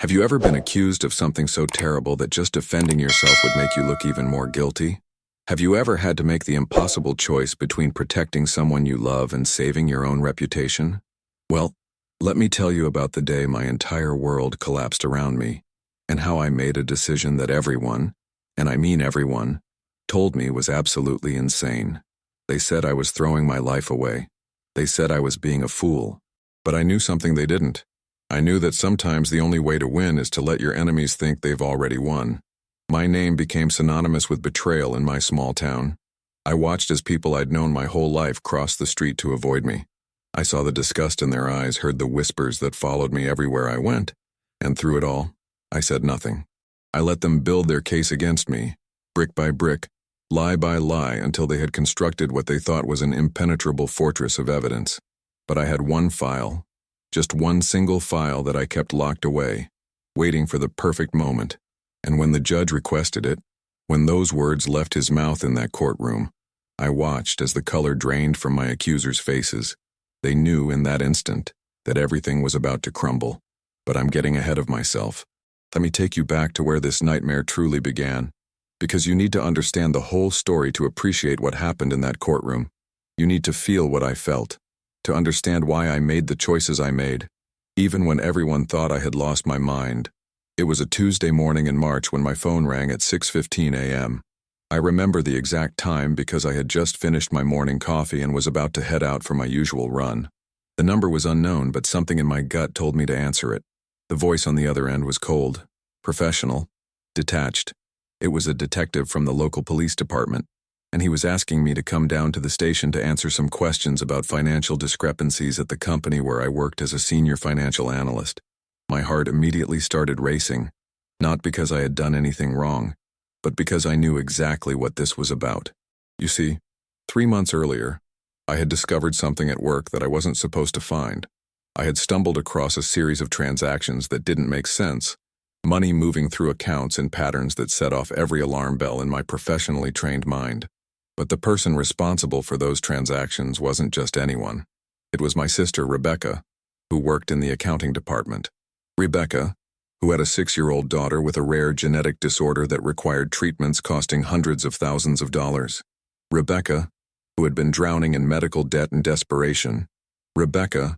Have you ever been accused of something so terrible that just defending yourself would make you look even more guilty? Have you ever had to make the impossible choice between protecting someone you love and saving your own reputation? Well, let me tell you about the day my entire world collapsed around me, and how I made a decision that everyone, and I mean everyone, told me was absolutely insane. They said I was throwing my life away. They said I was being a fool. But I knew something they didn't. I knew that sometimes the only way to win is to let your enemies think they've already won. My name became synonymous with betrayal in my small town. I watched as people I'd known my whole life crossed the street to avoid me. I saw the disgust in their eyes, heard the whispers that followed me everywhere I went, and through it all, I said nothing. I let them build their case against me, brick by brick, lie by lie, until they had constructed what they thought was an impenetrable fortress of evidence. But I had one file, just one single file that I kept locked away, waiting for the perfect moment. And when the judge requested it, when those words left his mouth in that courtroom, I watched as the color drained from my accusers' faces. They knew in that instant that everything was about to crumble. But I'm getting ahead of myself. Let me take you back to where this nightmare truly began, because you need to understand the whole story to appreciate what happened in that courtroom. You need to feel what I felt, to understand why I made the choices I made, even when everyone thought I had lost my mind. It was a Tuesday morning in March when my phone rang at 6:15 a.m. I remember the exact time because I had just finished my morning coffee and was about to head out for my usual run. The number was unknown, but something in my gut told me to answer it. The voice on the other end was cold, professional, detached. It was a detective from the local police department, and he was asking me to come down to the station to answer some questions about financial discrepancies at the company where I worked as a senior financial analyst. My heart immediately started racing, not because I had done anything wrong, but because I knew exactly what this was about. You see, 3 months earlier, I had discovered something at work that I wasn't supposed to find. I had stumbled across a series of transactions that didn't make sense, money moving through accounts in patterns that set off every alarm bell in my professionally trained mind. But the person responsible for those transactions wasn't just anyone. It was my sister, Rebecca, who worked in the accounting department. Rebecca, who had a 6-year-old daughter with a rare genetic disorder that required treatments costing hundreds of thousands of dollars. Rebecca, who had been drowning in medical debt and desperation. Rebecca,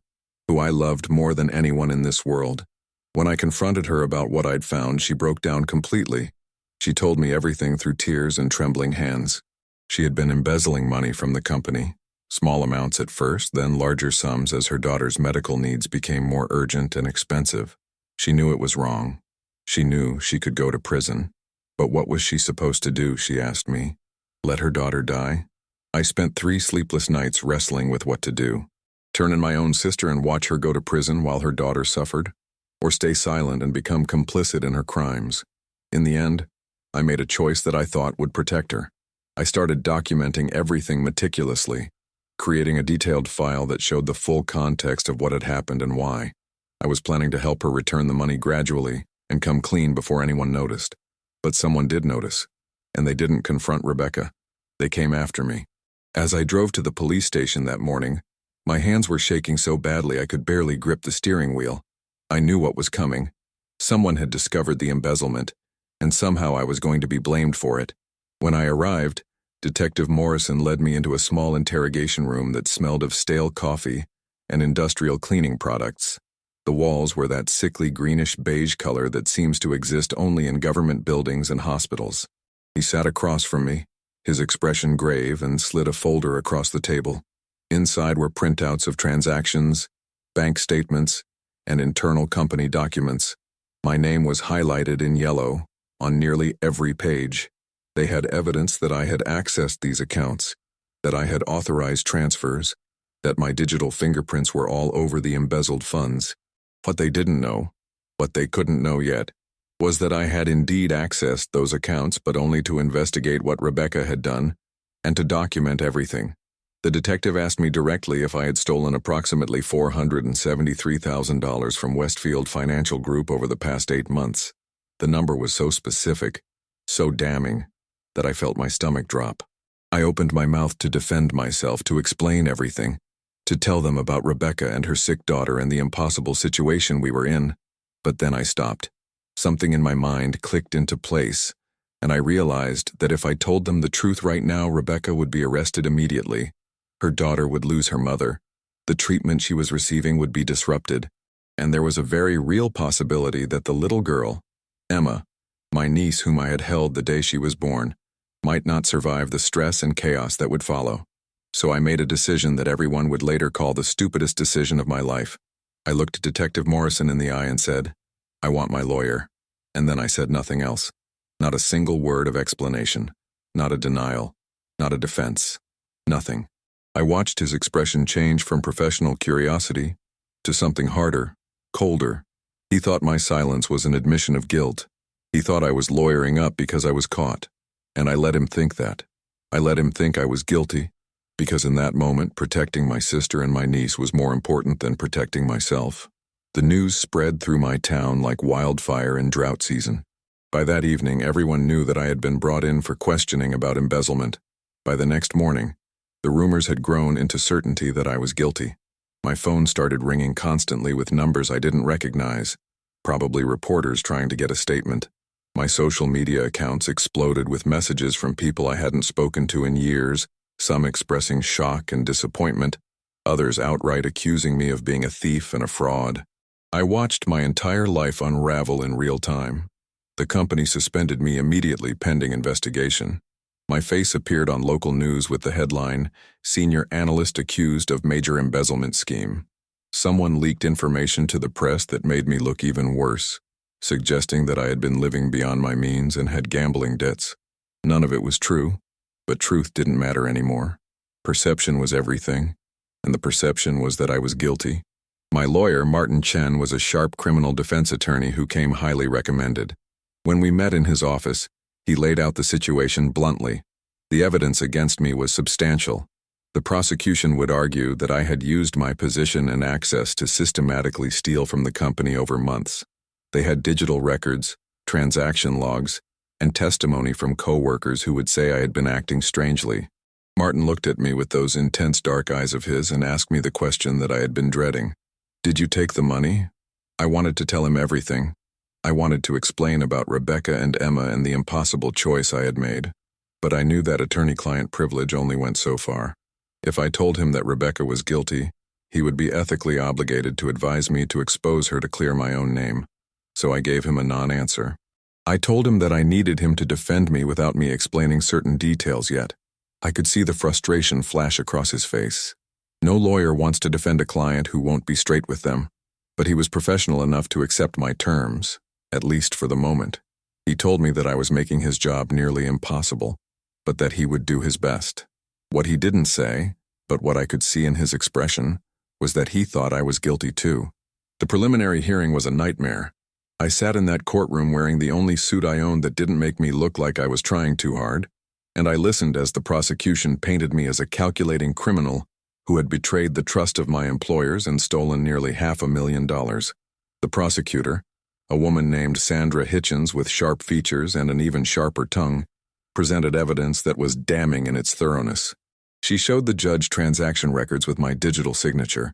who I loved more than anyone in this world. When I confronted her about what I'd found, she broke down completely. She told me everything through tears and trembling hands. She had been embezzling money from the company, small amounts at first, then larger sums as her daughter's medical needs became more urgent and expensive. She knew it was wrong. She knew she could go to prison. But what was she supposed to do, she asked me? Let her daughter die? I spent 3 sleepless nights wrestling with what to do. Turn in my own sister and watch her go to prison while her daughter suffered? Or stay silent and become complicit in her crimes? In the end, I made a choice that I thought would protect her. I started documenting everything meticulously, creating a detailed file that showed the full context of what had happened and why. I was planning to help her return the money gradually and come clean before anyone noticed. But someone did notice, and they didn't confront Rebecca. They came after me. As I drove to the police station that morning, my hands were shaking so badly I could barely grip the steering wheel. I knew what was coming. Someone had discovered the embezzlement, and somehow I was going to be blamed for it. When I arrived, Detective Morrison led me into a small interrogation room that smelled of stale coffee and industrial cleaning products. The walls were that sickly greenish beige color that seems to exist only in government buildings and hospitals. He sat across from me, his expression grave, and slid a folder across the table. Inside were printouts of transactions, bank statements, and internal company documents. My name was highlighted in yellow on nearly every page. They had evidence that I had accessed these accounts, that I had authorized transfers, that my digital fingerprints were all over the embezzled funds. What they didn't know, what they couldn't know yet, was that I had indeed accessed those accounts, but only to investigate what Rebecca had done and to document everything. The detective asked me directly if I had stolen approximately $473,000 from Westfield Financial Group over the past 8 months. The number was so specific, so damning, that I felt my stomach drop. I opened my mouth to defend myself, to explain everything, to tell them about Rebecca and her sick daughter and the impossible situation we were in. But then I stopped. Something in my mind clicked into place, and I realized that if I told them the truth right now, Rebecca would be arrested immediately. Her daughter would lose her mother. The treatment she was receiving would be disrupted, and there was a very real possibility that the little girl, Emma, my niece whom I had held the day she was born, might not survive the stress and chaos that would follow. So I made a decision that everyone would later call the stupidest decision of my life. I looked Detective Morrison in the eye and said, "I want my lawyer." And then I said nothing else. Not a single word of explanation. Not a denial. Not a defense. Nothing. I watched his expression change from professional curiosity to something harder, colder. He thought my silence was an admission of guilt. He thought I was lawyering up because I was caught. And I let him think that. I let him think I was guilty, because in that moment, protecting my sister and my niece was more important than protecting myself. The news spread through my town like wildfire in drought season. By that evening, everyone knew that I had been brought in for questioning about embezzlement. By the next morning, the rumors had grown into certainty that I was guilty. My phone started ringing constantly with numbers I didn't recognize, probably reporters trying to get a statement. My social media accounts exploded with messages from people I hadn't spoken to in years, some expressing shock and disappointment, others outright accusing me of being a thief and a fraud. I watched my entire life unravel in real time. The company suspended me immediately pending investigation. My face appeared on local news with the headline, "Senior Analyst Accused of Major Embezzlement Scheme." Someone leaked information to the press that made me look even worse, suggesting that I had been living beyond my means and had gambling debts. None of it was true, but truth didn't matter anymore. Perception was everything, and the perception was that I was guilty. My lawyer, Martin Chen, was a sharp criminal defense attorney who came highly recommended. When we met in his office, he laid out the situation bluntly. The evidence against me was substantial. The prosecution would argue that I had used my position and access to systematically steal from the company over months. They had digital records, transaction logs, and testimony from co-workers who would say I had been acting strangely. Martin looked at me with those intense dark eyes of his and asked me the question that I had been dreading. "Did you take the money?" I wanted to tell him everything. I wanted to explain about Rebecca and Emma and the impossible choice I had made. But I knew that attorney-client privilege only went so far. If I told him that Rebecca was guilty, he would be ethically obligated to advise me to expose her to clear my own name. So I gave him a non-answer. I told him that I needed him to defend me without me explaining certain details yet. I could see the frustration flash across his face. No lawyer wants to defend a client who won't be straight with them, but he was professional enough to accept my terms, at least for the moment. He told me that I was making his job nearly impossible, but that he would do his best. What he didn't say, but what I could see in his expression, was that he thought I was guilty too. The preliminary hearing was a nightmare. I sat in that courtroom wearing the only suit I owned that didn't make me look like I was trying too hard, and I listened as the prosecution painted me as a calculating criminal who had betrayed the trust of my employers and stolen nearly $500,000. The prosecutor, a woman named Sandra Hitchens with sharp features and an even sharper tongue, presented evidence that was damning in its thoroughness. She showed the judge transaction records with my digital signature.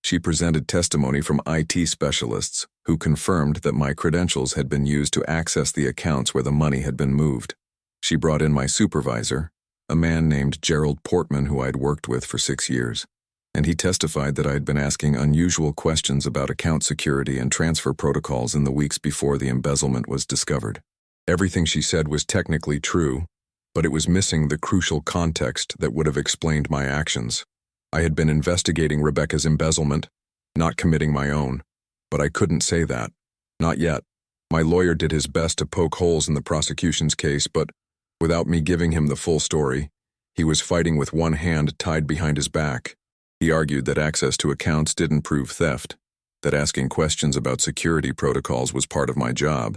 She presented testimony from IT specialists who confirmed that my credentials had been used to access the accounts where the money had been moved. She brought in my supervisor, a man named Gerald Portman who I'd worked with for 6 years, and he testified that I had been asking unusual questions about account security and transfer protocols in the weeks before the embezzlement was discovered. Everything she said was technically true, but it was missing the crucial context that would have explained my actions. I had been investigating Rebecca's embezzlement, not committing my own, but I couldn't say that. Not yet. My lawyer did his best to poke holes in the prosecution's case, but without me giving him the full story, he was fighting with one hand tied behind his back. He argued that access to accounts didn't prove theft, that asking questions about security protocols was part of my job,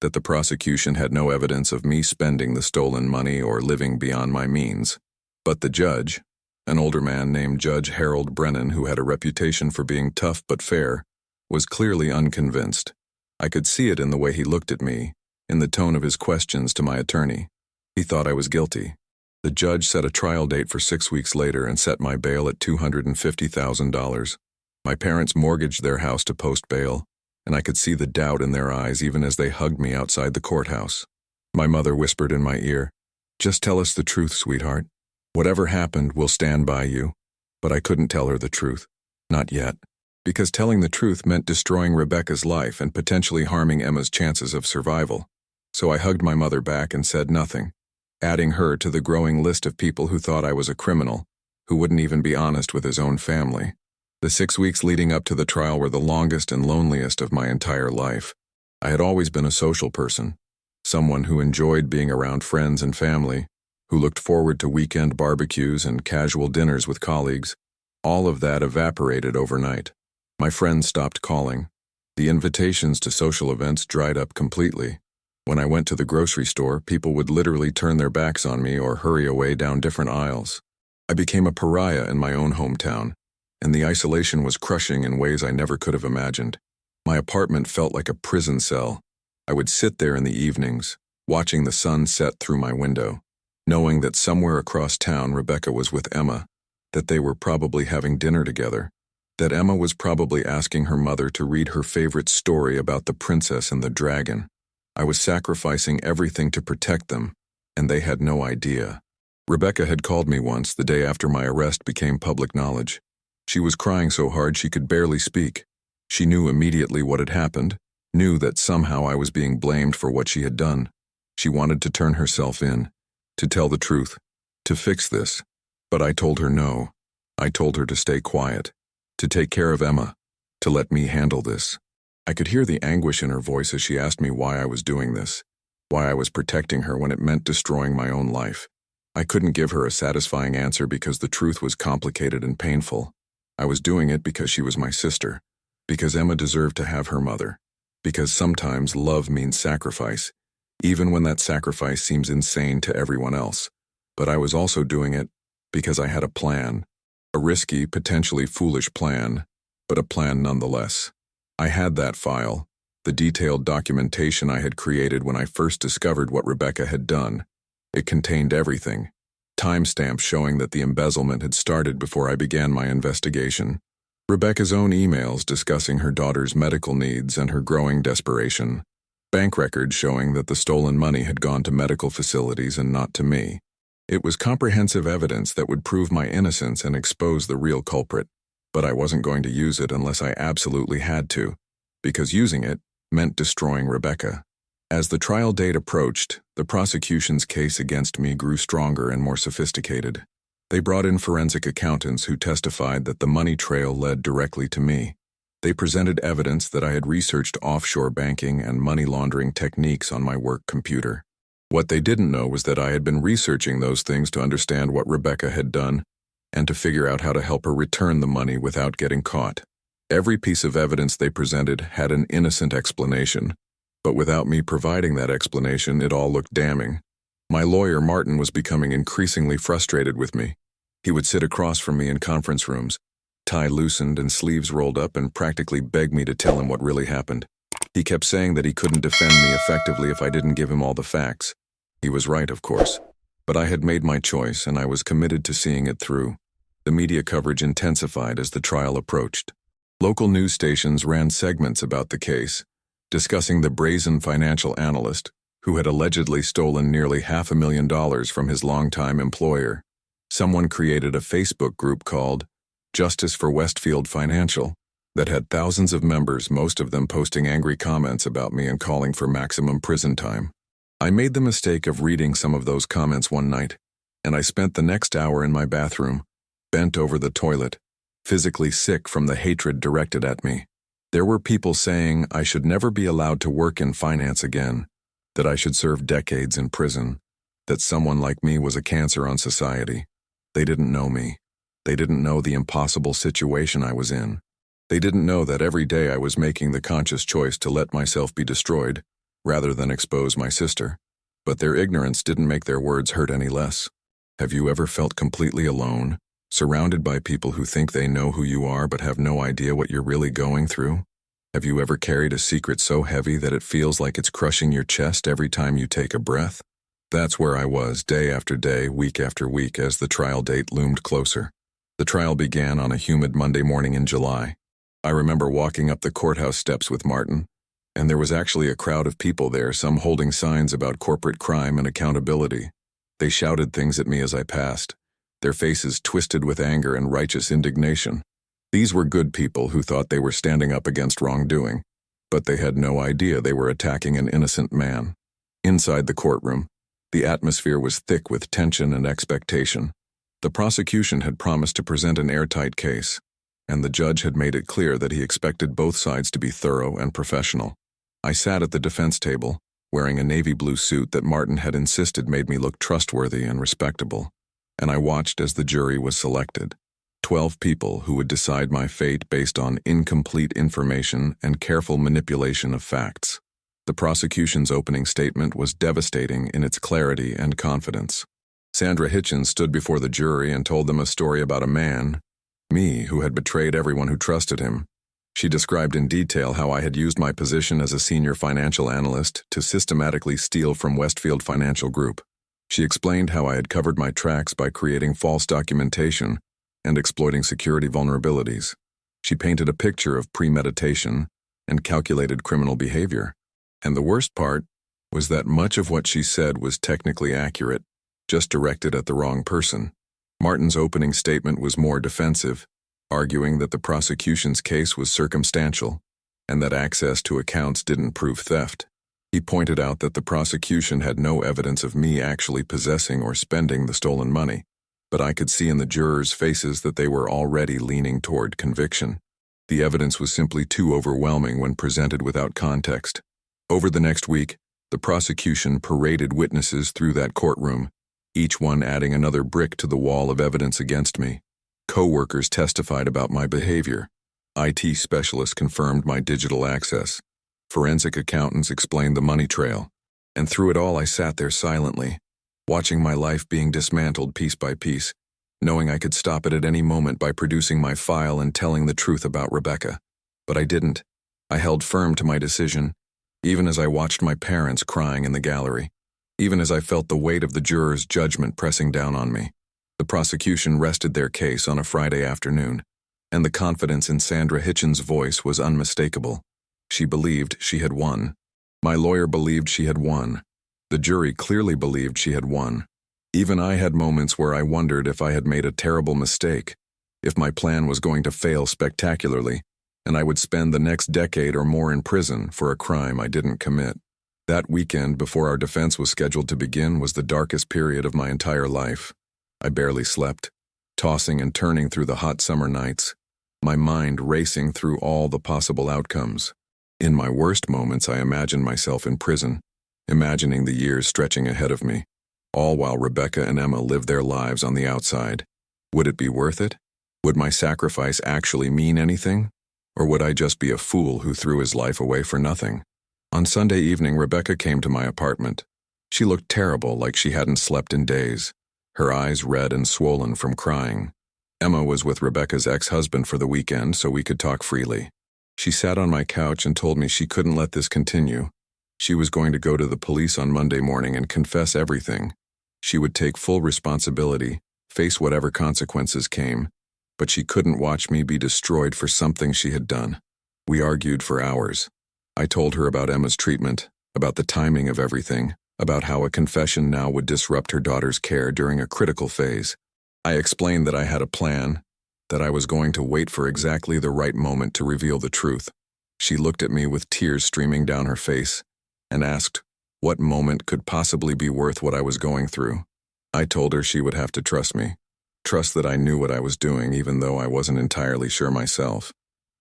that the prosecution had no evidence of me spending the stolen money or living beyond my means. But the judge, an older man named Judge Harold Brennan who had a reputation for being tough but fair, was clearly unconvinced. I could see it in the way he looked at me, in the tone of his questions to my attorney. He thought I was guilty. The judge set a trial date for 6 weeks later and set my bail at $250,000. My parents mortgaged their house to post bail, and I could see the doubt in their eyes even as they hugged me outside the courthouse. My mother whispered in my ear, "Just tell us the truth, sweetheart. Whatever happened, we'll stand by you." But I couldn't tell her the truth. Not yet. Because telling the truth meant destroying Rebecca's life and potentially harming Emma's chances of survival. So I hugged my mother back and said nothing, adding her to the growing list of people who thought I was a criminal, who wouldn't even be honest with his own family. The 6 weeks leading up to the trial were the longest and loneliest of my entire life. I had always been a social person, someone who enjoyed being around friends and family, who looked forward to weekend barbecues and casual dinners with colleagues. All of that evaporated overnight. My friends stopped calling. The invitations to social events dried up completely. When I went to the grocery store, people would literally turn their backs on me or hurry away down different aisles. I became a pariah in my own hometown, and the isolation was crushing in ways I never could have imagined. My apartment felt like a prison cell. I would sit there in the evenings, watching the sun set through my window, knowing that somewhere across town Rebecca was with Emma, that they were probably having dinner together, that Emma was probably asking her mother to read her favorite story about the princess and the dragon. I was sacrificing everything to protect them, and they had no idea. Rebecca had called me once the day after my arrest became public knowledge. She was crying so hard she could barely speak. She knew immediately what had happened, knew that somehow I was being blamed for what she had done. She wanted to turn herself in, to tell the truth, to fix this. But I told her no. I told her to stay quiet, to take care of Emma, to let me handle this. I could hear the anguish in her voice as she asked me why I was doing this, why I was protecting her when it meant destroying my own life. I couldn't give her a satisfying answer because the truth was complicated and painful. I was doing it because she was my sister, because Emma deserved to have her mother, because sometimes love means sacrifice, even when that sacrifice seems insane to everyone else. But I was also doing it because I had a plan, a risky, potentially foolish plan, but a plan nonetheless. I had that file, the detailed documentation I had created when I first discovered what Rebecca had done. It contained everything, timestamps showing that the embezzlement had started before I began my investigation, Rebecca's own emails discussing her daughter's medical needs and her growing desperation, bank records showing that the stolen money had gone to medical facilities and not to me. It was comprehensive evidence that would prove my innocence and expose the real culprit. But I wasn't going to use it unless I absolutely had to, because using it meant destroying Rebecca. As the trial date approached, the prosecution's case against me grew stronger and more sophisticated. They brought in forensic accountants who testified that the money trail led directly to me. They presented evidence that I had researched offshore banking and money laundering techniques on my work computer. What they didn't know was that I had been researching those things to understand what Rebecca had done, and to figure out how to help her return the money without getting caught. Every piece of evidence they presented had an innocent explanation, but without me providing that explanation, it all looked damning. My lawyer, Martin, was becoming increasingly frustrated with me. He would sit across from me in conference rooms, tie loosened and sleeves rolled up, and practically beg me to tell him what really happened. He kept saying that he couldn't defend me effectively if I didn't give him all the facts. He was right, of course, but I had made my choice and I was committed to seeing it through. The media coverage intensified as the trial approached. Local news stations ran segments about the case, discussing the brazen financial analyst who had allegedly stolen nearly $500,000 from his longtime employer. Someone created a Facebook group called Justice for Westfield Financial that had thousands of members, most of them posting angry comments about me and calling for maximum prison time. I made the mistake of reading some of those comments one night, and I spent the next hour in my bathroom, bent over the toilet, physically sick from the hatred directed at me. There were people saying I should never be allowed to work in finance again, that I should serve decades in prison, that someone like me was a cancer on society. They didn't know me. They didn't know the impossible situation I was in. They didn't know that every day I was making the conscious choice to let myself be destroyed, rather than expose my sister. But their ignorance didn't make their words hurt any less. Have you ever felt completely alone, surrounded by people who think they know who you are but have no idea what you're really going through? Have you ever carried a secret so heavy that it feels like it's crushing your chest every time you take a breath? That's where I was day after day, week after week, as the trial date loomed closer. The trial began on a humid Monday morning in July. I remember walking up the courthouse steps with Martin, and there was actually a crowd of people there, some holding signs about corporate crime and accountability. They shouted things at me as I passed, their faces twisted with anger and righteous indignation. These were good people who thought they were standing up against wrongdoing, but they had no idea they were attacking an innocent man. Inside the courtroom, the atmosphere was thick with tension and expectation. The prosecution had promised to present an airtight case, and the judge had made it clear that he expected both sides to be thorough and professional. I sat at the defense table, wearing a navy blue suit that Martin had insisted made me look trustworthy and respectable, and I watched as the jury was selected. 12 people who would decide my fate based on incomplete information and careful manipulation of facts. The prosecution's opening statement was devastating in its clarity and confidence. Sandra Hitchens stood before the jury and told them a story about a man, me, who had betrayed everyone who trusted him. She described in detail how I had used my position as a senior financial analyst to systematically steal from Westfield Financial Group. She explained how I had covered my tracks by creating false documentation and exploiting security vulnerabilities. She painted a picture of premeditation and calculated criminal behavior. And the worst part was that much of what she said was technically accurate, just directed at the wrong person. Martin's opening statement was more defensive, arguing that the prosecution's case was circumstantial and that access to accounts didn't prove theft. He pointed out that the prosecution had no evidence of me actually possessing or spending the stolen money, but I could see in the jurors' faces that they were already leaning toward conviction. The evidence was simply too overwhelming when presented without context. Over the next week, the prosecution paraded witnesses through that courtroom, each one adding another brick to the wall of evidence against me. Co-workers testified about my behavior. IT specialists confirmed my digital access. Forensic accountants explained the money trail. And through it all, I sat there silently, watching my life being dismantled piece by piece, knowing I could stop it at any moment by producing my file and telling the truth about Rebecca. But I didn't. I held firm to my decision, even as I watched my parents crying in the gallery, even as I felt the weight of the jurors' judgment pressing down on me. The prosecution rested their case on a Friday afternoon, and the confidence in Sandra Hitchens' voice was unmistakable. She believed she had won. My lawyer believed she had won. The jury clearly believed she had won. Even I had moments where I wondered if I had made a terrible mistake, if my plan was going to fail spectacularly, and I would spend the next decade or more in prison for a crime I didn't commit. That weekend before our defense was scheduled to begin was the darkest period of my entire life. I barely slept, tossing and turning through the hot summer nights, my mind racing through all the possible outcomes. In my worst moments, I imagined myself in prison, imagining the years stretching ahead of me, all while Rebecca and Emma lived their lives on the outside. Would it be worth it? Would my sacrifice actually mean anything? Or would I just be a fool who threw his life away for nothing? On Sunday evening, Rebecca came to my apartment. She looked terrible, like she hadn't slept in days, her eyes red and swollen from crying. Emma was with Rebecca's ex-husband for the weekend, so we could talk freely. She sat on my couch and told me she couldn't let this continue. She was going to go to the police on Monday morning and confess everything. She would take full responsibility, face whatever consequences came, but she couldn't watch me be destroyed for something she had done. We argued for hours. I told her about Emma's treatment, about the timing of everything, about how a confession now would disrupt her daughter's care during a critical phase. I explained that I had a plan, that I was going to wait for exactly the right moment to reveal the truth. She looked at me with tears streaming down her face and asked what moment could possibly be worth what I was going through. I told her she would have to trust me. Trust that I knew what I was doing, even though I wasn't entirely sure myself.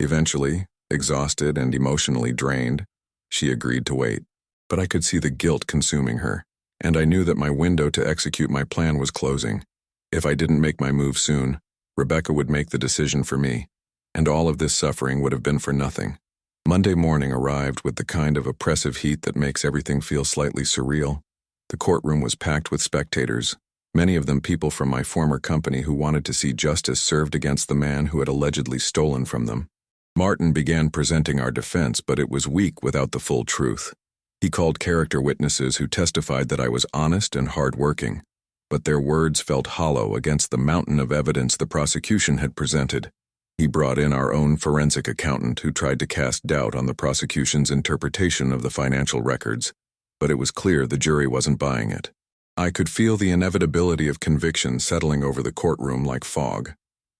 Eventually, exhausted and emotionally drained, she agreed to wait. But I could see the guilt consuming her, and I knew that my window to execute my plan was closing. If I didn't make my move soon, Rebecca would make the decision for me, and all of this suffering would have been for nothing. Monday morning arrived with the kind of oppressive heat that makes everything feel slightly surreal. The courtroom was packed with spectators, many of them people from my former company who wanted to see justice served against the man who had allegedly stolen from them. Martin began presenting our defense, but it was weak without the full truth. He called character witnesses who testified that I was honest and hard-working, but their words felt hollow against the mountain of evidence the prosecution had presented. He brought in our own forensic accountant who tried to cast doubt on the prosecution's interpretation of the financial records, but it was clear the jury wasn't buying it. I could feel the inevitability of conviction settling over the courtroom like fog.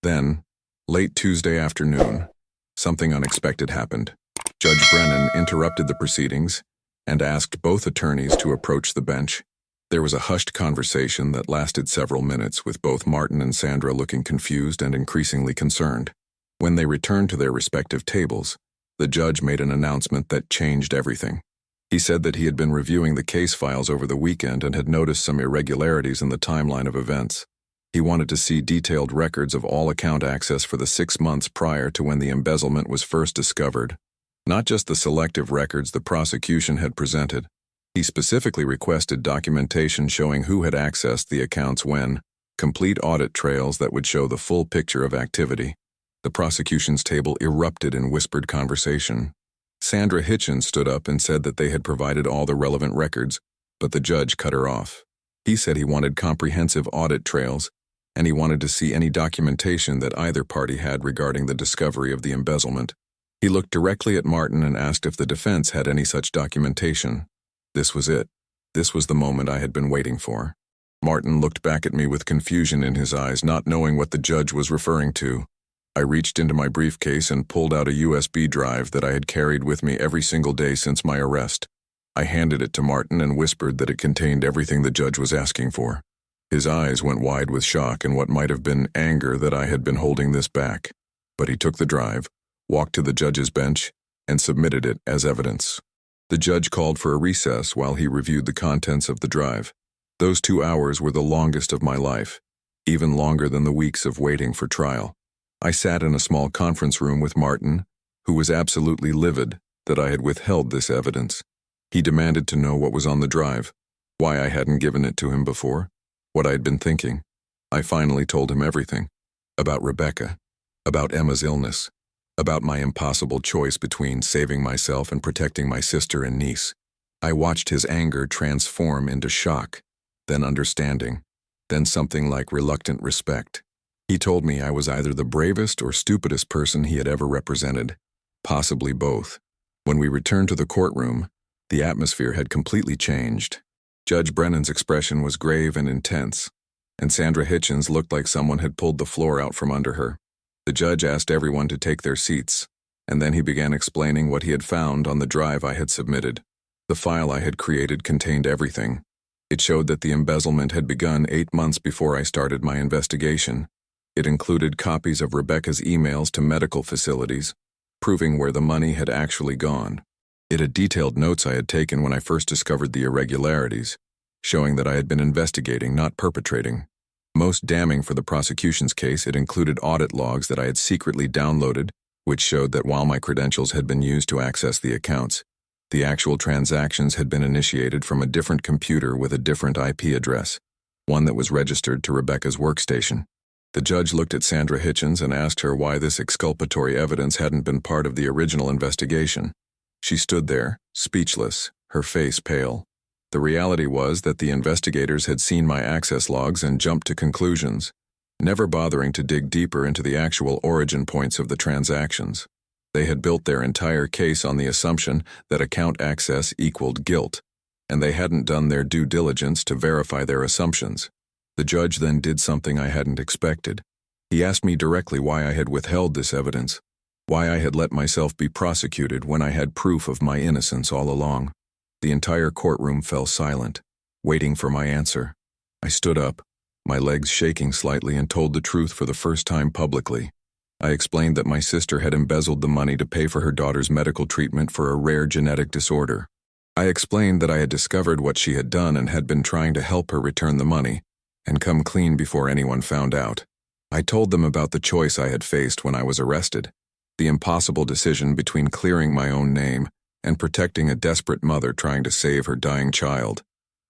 Then, late Tuesday afternoon, something unexpected happened. Judge Brennan interrupted the proceedings and asked both attorneys to approach the bench. There was a hushed conversation that lasted several minutes, with both Martin and Sandra looking confused and increasingly concerned. When they returned to their respective tables, the judge made an announcement that changed everything. He said that he had been reviewing the case files over the weekend and had noticed some irregularities in the timeline of events. He wanted to see detailed records of all account access for the 6 months prior to when the embezzlement was first discovered, not just the selective records the prosecution had presented. He specifically requested documentation showing who had accessed the accounts when, complete audit trails that would show the full picture of activity. The prosecution's table erupted in whispered conversation. Sandra Hitchens stood up and said that they had provided all the relevant records, but the judge cut her off. He said he wanted comprehensive audit trails, and he wanted to see any documentation that either party had regarding the discovery of the embezzlement. He looked directly at Martin and asked if the defense had any such documentation. This was it. This was the moment I had been waiting for. Martin looked back at me with confusion in his eyes, not knowing what the judge was referring to. I reached into my briefcase and pulled out a USB drive that I had carried with me every single day since my arrest. I handed it to Martin and whispered that it contained everything the judge was asking for. His eyes went wide with shock and what might have been anger that I had been holding this back. But he took the drive, walked to the judge's bench, and submitted it as evidence. The judge called for a recess while he reviewed the contents of the drive. Those 2 hours were the longest of my life, even longer than the weeks of waiting for trial. I sat in a small conference room with Martin, who was absolutely livid that I had withheld this evidence. He demanded to know what was on the drive, why I hadn't given it to him before, what I had been thinking. I finally told him everything. About Rebecca, about Emma's illness, about my impossible choice between saving myself and protecting my sister and niece. I watched his anger transform into shock, then understanding, then something like reluctant respect. He told me I was either the bravest or stupidest person he had ever represented, possibly both. When we returned to the courtroom, the atmosphere had completely changed. Judge Brennan's expression was grave and intense, and Sandra Hitchens looked like someone had pulled the floor out from under her. The judge asked everyone to take their seats, and then he began explaining what he had found on the drive I had submitted. The file I had created contained everything. It showed that the embezzlement had begun 8 months before I started my investigation. It included copies of Rebecca's emails to medical facilities, proving where the money had actually gone. It had detailed notes I had taken when I first discovered the irregularities, showing that I had been investigating, not perpetrating. Most damning for the prosecution's case, it included audit logs that I had secretly downloaded, which showed that while my credentials had been used to access the accounts, the actual transactions had been initiated from a different computer with a different IP address, one that was registered to Rebecca's workstation. The judge looked at Sandra Hitchens and asked her why this exculpatory evidence hadn't been part of the original investigation. She stood there, speechless, her face pale. The reality was that the investigators had seen my access logs and jumped to conclusions, never bothering to dig deeper into the actual origin points of the transactions. They had built their entire case on the assumption that account access equaled guilt, and they hadn't done their due diligence to verify their assumptions. The judge then did something I hadn't expected. He asked me directly why I had withheld this evidence, why I had let myself be prosecuted when I had proof of my innocence all along. The entire courtroom fell silent, waiting for my answer. I stood up, my legs shaking slightly, and told the truth for the first time publicly. I explained that my sister had embezzled the money to pay for her daughter's medical treatment for a rare genetic disorder. I explained that I had discovered what she had done and had been trying to help her return the money and come clean before anyone found out. I told them about the choice I had faced when I was arrested, the impossible decision between clearing my own name and protecting a desperate mother trying to save her dying child.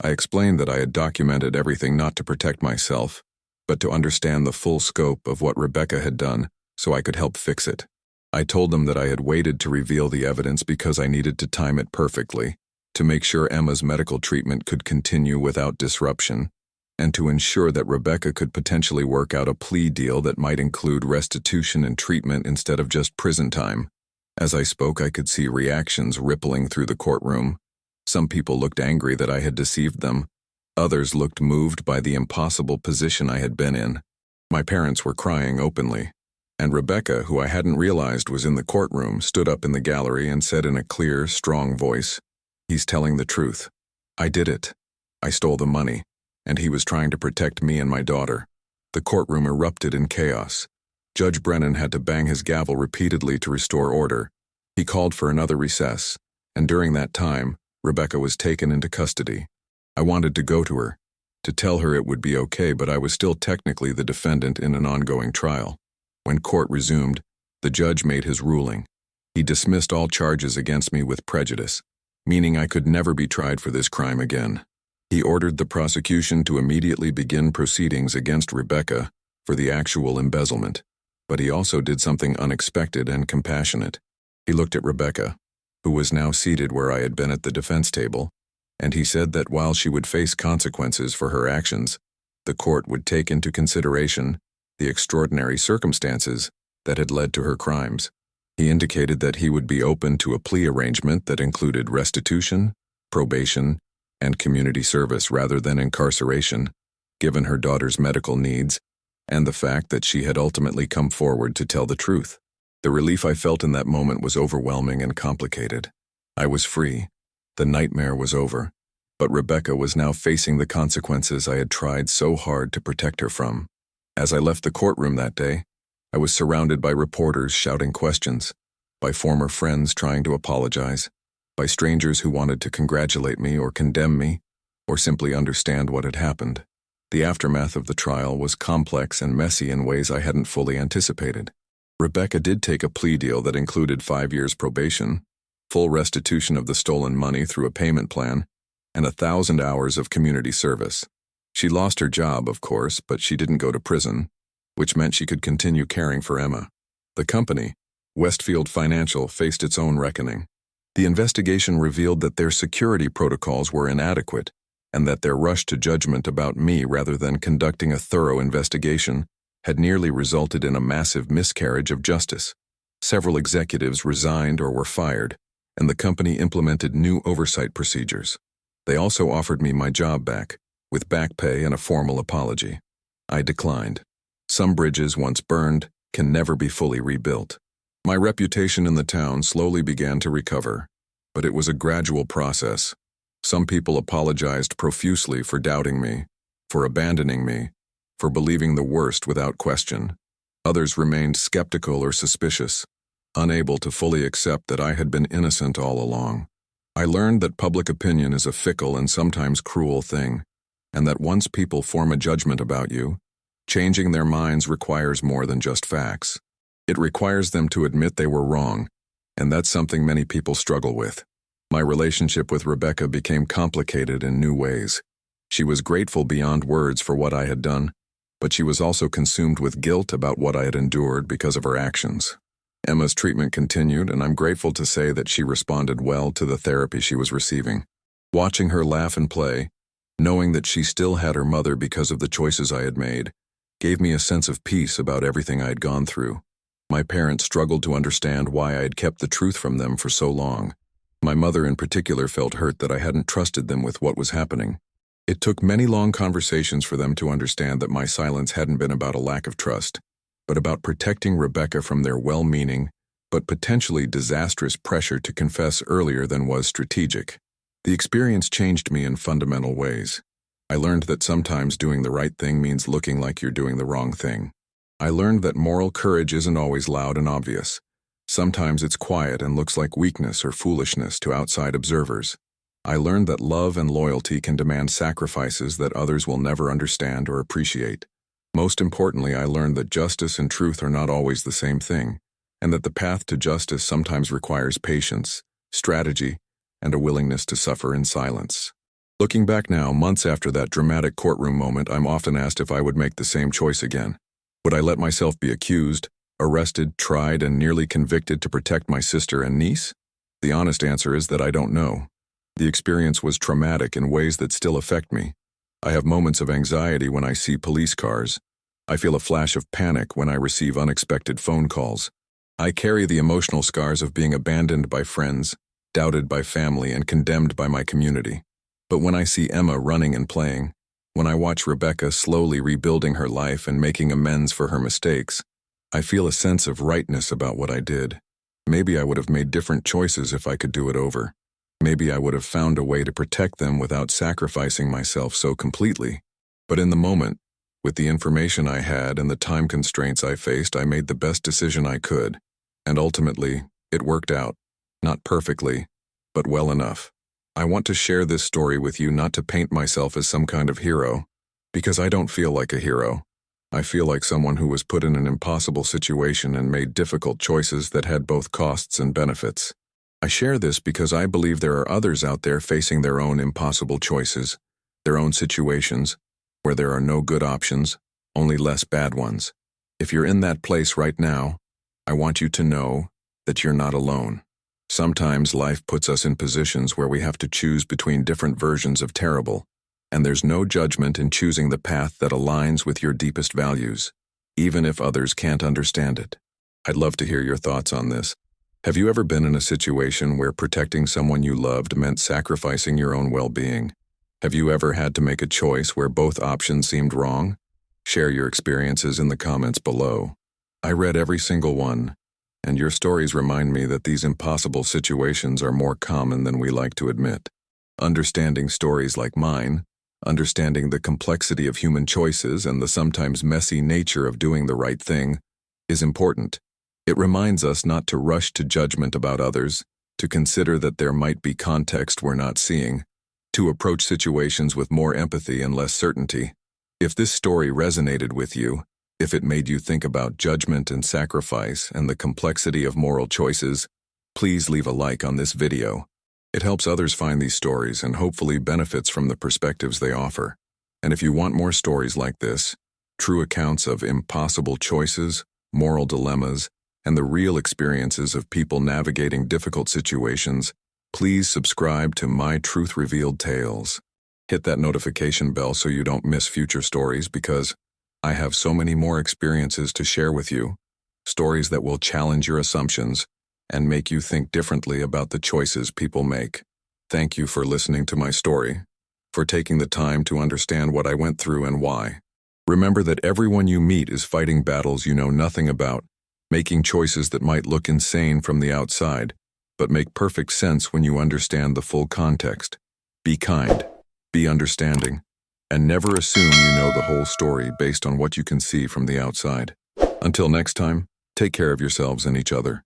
I explained that I had documented everything not to protect myself, but to understand the full scope of what Rebecca had done so I could help fix it. I told them that I had waited to reveal the evidence because I needed to time it perfectly, to make sure Emma's medical treatment could continue without disruption. and to ensure that Rebecca could potentially work out a plea deal that might include restitution and treatment instead of just prison time. As I spoke, I could see reactions rippling through the courtroom. Some people looked angry that I had deceived them. Others looked moved by the impossible position I had been in. My parents were crying openly, and Rebecca, who I hadn't realized was in the courtroom, stood up in the gallery and said in a clear, strong voice, "He's telling the truth. I did it. I stole the money, and he was trying to protect me and my daughter." The courtroom erupted in chaos. Judge Brennan had to bang his gavel repeatedly to restore order. He called for another recess, and during that time, Rebecca was taken into custody. I wanted to go to her, to tell her it would be okay, but I was still technically the defendant in an ongoing trial. When court resumed, the judge made his ruling. He dismissed all charges against me with prejudice, meaning I could never be tried for this crime again. He ordered the prosecution to immediately begin proceedings against Rebecca for the actual embezzlement, but he also did something unexpected and compassionate. He looked at Rebecca, who was now seated where I had been at the defense table, and he said that while she would face consequences for her actions, the court would take into consideration the extraordinary circumstances that had led to her crimes. He indicated that he would be open to a plea arrangement that included restitution, probation, and community service rather than incarceration, given her daughter's medical needs and the fact that she had ultimately come forward to tell the truth. The relief I felt in that moment was overwhelming and complicated. I was free. The nightmare was over. But Rebecca was now facing the consequences I had tried so hard to protect her from. As I left the courtroom that day, I was surrounded by reporters shouting questions, by former friends trying to apologize, by strangers who wanted to congratulate me or condemn me, or simply understand what had happened. The aftermath of the trial was complex and messy in ways I hadn't fully anticipated. Rebecca did take a plea deal that included 5 years probation, full restitution of the stolen money through a payment plan, and 1,000 hours of community service. She lost her job, of course, but she didn't go to prison, which meant she could continue caring for Emma. The company, Westfield Financial, faced its own reckoning. The investigation revealed that their security protocols were inadequate, and that their rush to judgment about me rather than conducting a thorough investigation had nearly resulted in a massive miscarriage of justice. Several executives resigned or were fired, and the company implemented new oversight procedures. They also offered me my job back, with back pay and a formal apology. I declined. Some bridges once burned can never be fully rebuilt. My reputation in the town slowly began to recover, but it was a gradual process. Some people apologized profusely for doubting me, for abandoning me, for believing the worst without question. Others remained skeptical or suspicious, unable to fully accept that I had been innocent all along. I learned that public opinion is a fickle and sometimes cruel thing, and that once people form a judgment about you, changing their minds requires more than just facts. It requires them to admit they were wrong, and that's something many people struggle with. My relationship with Rebecca became complicated in new ways. She was grateful beyond words for what I had done, but she was also consumed with guilt about what I had endured because of her actions. Emma's treatment continued, and I'm grateful to say that she responded well to the therapy she was receiving. Watching her laugh and play, knowing that she still had her mother because of the choices I had made, gave me a sense of peace about everything I had gone through. My parents struggled to understand why I had kept the truth from them for so long. My mother in particular felt hurt that I hadn't trusted them with what was happening. It took many long conversations for them to understand that my silence hadn't been about a lack of trust, but about protecting Rebecca from their well-meaning, but potentially disastrous pressure to confess earlier than was strategic. The experience changed me in fundamental ways. I learned that sometimes doing the right thing means looking like you're doing the wrong thing. I learned that moral courage isn't always loud and obvious. Sometimes it's quiet and looks like weakness or foolishness to outside observers. I learned that love and loyalty can demand sacrifices that others will never understand or appreciate. Most importantly, I learned that justice and truth are not always the same thing, and that the path to justice sometimes requires patience, strategy, and a willingness to suffer in silence. Looking back now, months after that dramatic courtroom moment, I'm often asked if I would make the same choice again. Would I let myself be accused, arrested, tried, and nearly convicted to protect my sister and niece? The honest answer is that I don't know. The experience was traumatic in ways that still affect me. I have moments of anxiety when I see police cars. I feel a flash of panic when I receive unexpected phone calls. I carry the emotional scars of being abandoned by friends, doubted by family, and condemned by my community. But when I see Emma running and playing, when I watch Rebecca slowly rebuilding her life and making amends for her mistakes, I feel a sense of rightness about what I did. Maybe I would have made different choices if I could do it over. Maybe I would have found a way to protect them without sacrificing myself so completely. But in the moment, with the information I had and the time constraints I faced, I made the best decision I could. And ultimately, it worked out. Not perfectly, but well enough. I want to share this story with you not to paint myself as some kind of hero, because I don't feel like a hero. I feel like someone who was put in an impossible situation and made difficult choices that had both costs and benefits. I share this because I believe there are others out there facing their own impossible choices, their own situations, where there are no good options, only less bad ones. If you're in that place right now, I want you to know that you're not alone. Sometimes life puts us in positions where we have to choose between different versions of terrible, and there's no judgment in choosing the path that aligns with your deepest values, even if others can't understand it. I'd love to hear your thoughts on this. Have you ever been in a situation where protecting someone you loved meant sacrificing your own well-being? Have you ever had to make a choice where both options seemed wrong? Share your experiences in the comments below. I read every single one, and your stories remind me that these impossible situations are more common than we like to admit. Understanding stories like mine, understanding the complexity of human choices and the sometimes messy nature of doing the right thing, is important. It reminds us not to rush to judgment about others, to consider that there might be context we're not seeing, to approach situations with more empathy and less certainty. If this story resonated with you, if it made you think about judgment and sacrifice and the complexity of moral choices, please leave a like on this video. It helps others find these stories and hopefully benefits from the perspectives they offer. And if you want more stories like this, true accounts of impossible choices, moral dilemmas, and the real experiences of people navigating difficult situations, please subscribe to My Truth Revealed Tales. Hit that notification bell so you don't miss future stories, because I have so many more experiences to share with you, stories that will challenge your assumptions and make you think differently about the choices people make. Thank you for listening to my story, for taking the time to understand what I went through and why. Remember that everyone you meet is fighting battles you know nothing about, making choices that might look insane from the outside, but make perfect sense when you understand the full context. Be kind, be understanding, and never assume you know the whole story based on what you can see from the outside. Until next time, take care of yourselves and each other.